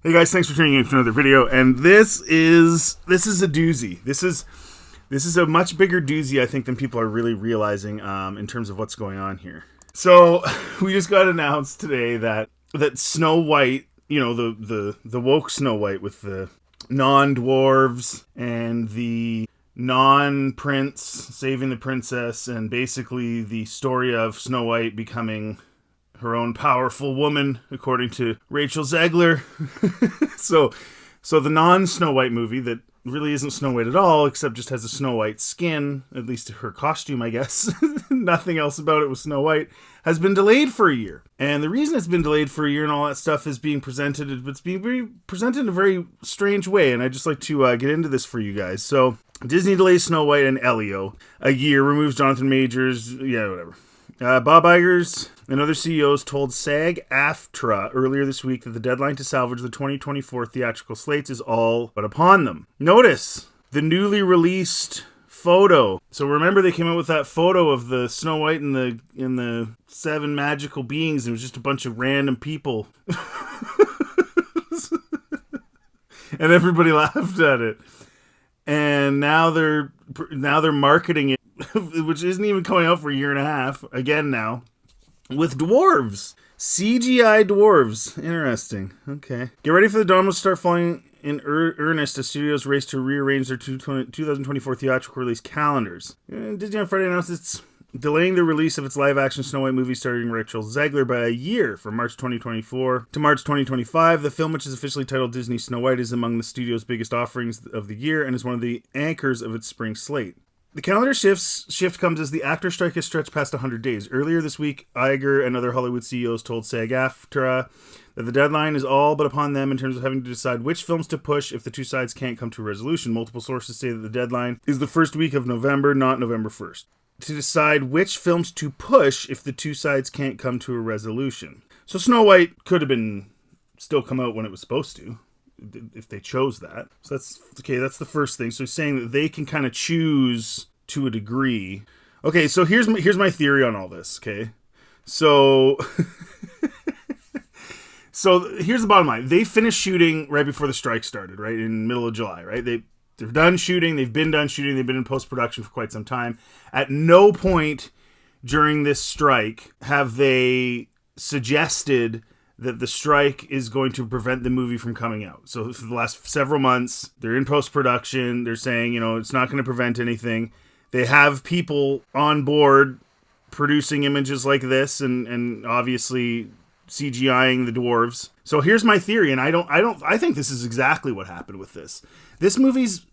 Hey guys, thanks for tuning in to another video. And this is a doozy. This is a much bigger doozy, I think, than people are really realizing in terms of what's going on here. So we just got announced today that Snow White, you know, the woke Snow White with the non-dwarves and the non-prince saving the princess, and basically the story of Snow White becoming her own powerful woman, according to Rachel Zegler. So the non-Snow White movie that really isn't Snow White at all, except just has a Snow White skin, at least her costume, I guess. Nothing else about it was Snow White, has been delayed for a year. And the reason it's been delayed for a year and all that stuff is it's being presented in a very strange way. And I'd just like to get into this for you guys. So Disney delays Snow White and Elio a year, removes Jonathan Majors, whatever. Bob Iger and other CEOs told SAG-AFTRA earlier this week that the deadline to salvage the 2024 theatrical slates is all but upon them. Notice the newly released photo. So remember, they came out with that photo of the Snow White and the seven magical beings. It was just a bunch of random people, and everybody laughed at it. And now they're marketing it, which isn't even coming out for a year and a half, again now, with dwarves. CGI dwarves. Interesting. Okay. Get ready for the dominoes to start falling in earnest as studios race to rearrange their 2024 theatrical release calendars. Disney on Friday announced it's delaying the release of its live-action Snow White movie starring Rachel Zegler by a year, from March 2024 to March 2025. The film, which is officially titled Disney Snow White, is among the studio's biggest offerings of the year and is one of the anchors of its spring slate. The calendar shift comes as the actor strike has stretched past 100 days. Earlier this week, Iger and other Hollywood CEOs told SAG-AFTRA that the deadline is all but upon them in terms of having to decide which films to push if the two sides can't come to a resolution. Multiple sources say that the deadline is the first week of November, not November 1st. To decide which films to push if the two sides can't come to a resolution. So Snow White could have been still come out when it was supposed to, if they chose that. So that's okay. That's the first thing. So he's saying that they can kind of choose to a degree. Okay, so here's my theory on all this. Okay, so here's the bottom line. They finished shooting right before the strike started, right in the middle of July, right? They're done shooting. They've been done shooting. They've been in post-production for quite some time. At no point during this strike have they suggested that the strike is going to prevent the movie from coming out. So for the last several months, they're in post-production. They're saying, it's not going to prevent anything. They have people on board producing images like this and obviously CGIing the dwarves. So here's my theory, and I think this is exactly what happened with this. This movie's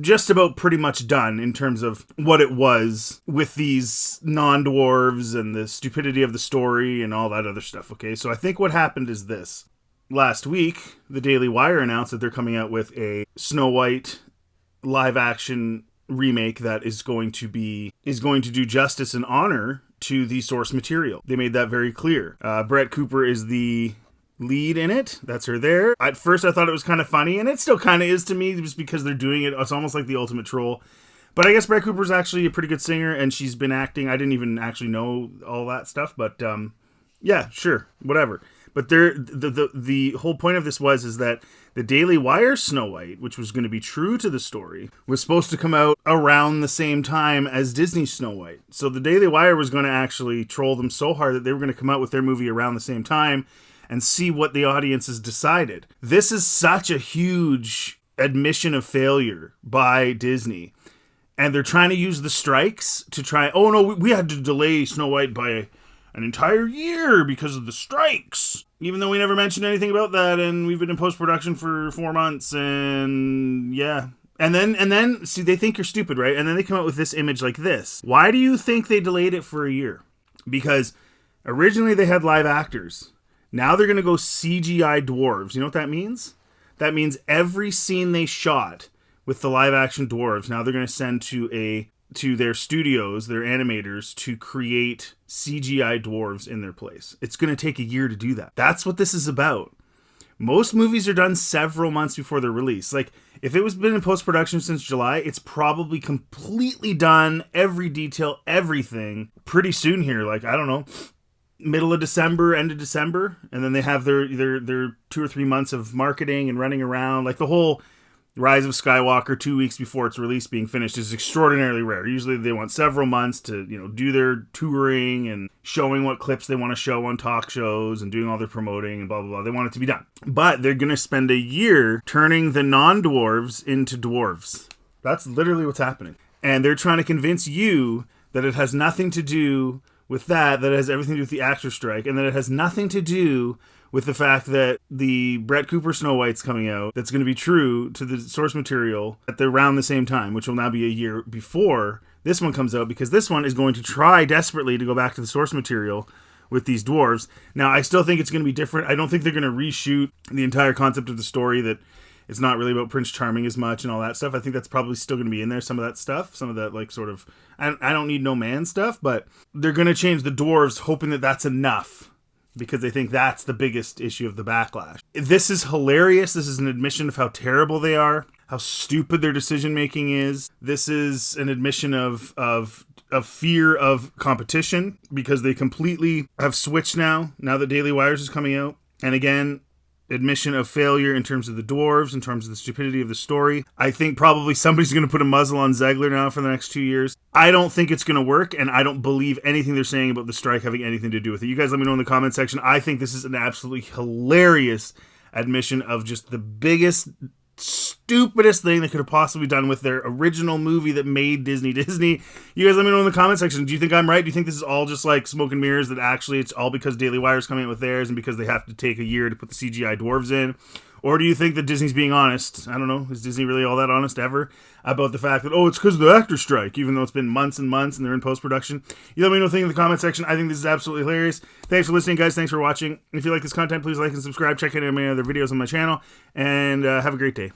just about pretty much done in terms of what it was with these non-dwarves and the stupidity of the story and all that other stuff, okay? So I think what happened is this. Last week, the Daily Wire announced that they're coming out with a Snow White live-action remake that is going to do justice and honor to the source material. They made that very clear. Brett Cooper is the lead in it. That's her there. At first I thought it was kind of funny, and it still kind of is to me, just because they're doing it. It's almost like the ultimate troll. But I guess Brett Cooper's actually a pretty good singer, and she's been acting. I didn't even actually know all that stuff, but yeah, sure, whatever. But the whole point of this is that the Daily Wire Snow White, which was going to be true to the story, was supposed to come out around the same time as Disney's Snow White. So the Daily Wire was going to actually troll them so hard that they were going to come out with their movie around the same time and see what the audience has decided. This is such a huge admission of failure by Disney. And they're trying to use the strikes to try, we had to delay Snow White by an entire year because of the strikes. Even though we never mentioned anything about that, and we've been in post-production for 4 months, and yeah. And then, see, they think you're stupid, right? And then they come out with this image like this. Why do you think they delayed it for a year? Because originally they had live actors. Now they're going to go CGI dwarves. You know what that means? That means every scene they shot with the live-action dwarves, now they're going to send to their studios, their animators, to create CGI dwarves in their place. It's going to take a year to do that. That's what this is about. Most movies are done several months before they're released. Like, if it was been in post-production since July, it's probably completely done, every detail, everything, pretty soon here. Like, I don't know, middle of December, end of December, and then they have their 2 or 3 months of marketing and running around. Like the whole Rise of Skywalker 2 weeks before its release being finished is extraordinarily rare. Usually they want several months to, do their touring and showing what clips they want to show on talk shows and doing all their promoting and blah, blah, blah. They want it to be done. But they're going to spend a year turning the non-dwarves into dwarves. That's literally what's happening. And they're trying to convince you that it has nothing to do with that it has everything to do with the actor strike, and that it has nothing to do with the fact that the Brett Cooper Snow White's coming out, that's going to be true to the source material at around the same time, which will now be a year before this one comes out, because this one is going to try desperately to go back to the source material with these dwarves. Now, I still think it's going to be different. I don't think they're going to reshoot the entire concept of the story, that it's not really about Prince Charming as much and all that stuff. I think that's probably still going to be in there, some of that stuff, some of that like sort of, I don't need no man stuff, but they're going to change the dwarves hoping that that's enough, because they think that's the biggest issue of the backlash. This is hilarious. This is an admission of how terrible they are, how stupid their decision making is. This is an admission of fear of competition, because they completely have switched now that Daily Wires is coming out. And again, admission of failure in terms of the dwarves, in terms of the stupidity of the story. I think probably somebody's going to put a muzzle on Zegler now for the next 2 years. I don't think it's going to work, and I don't believe anything they're saying about the strike having anything to do with it. You guys let me know in the comment section. I think this is an absolutely hilarious admission of just the biggest, stupidest thing they could have possibly done with their original movie that made Disney. You guys let me know in the comment section. Do you think I'm right? Do you think this is all just like smoke and mirrors, that actually it's all because Daily Wire's coming out with theirs and because they have to take a year to put the CGI dwarves in? Or do you think that Disney's being honest? I don't know. Is Disney really all that honest ever about the fact that, it's because of the actor strike, even though it's been months and months and they're in post-production? You let me know what you think in the comment section. I think this is absolutely hilarious. Thanks for listening, guys. Thanks for watching. If you like this content, please like and subscribe. Check out any other videos on my channel. And have a great day.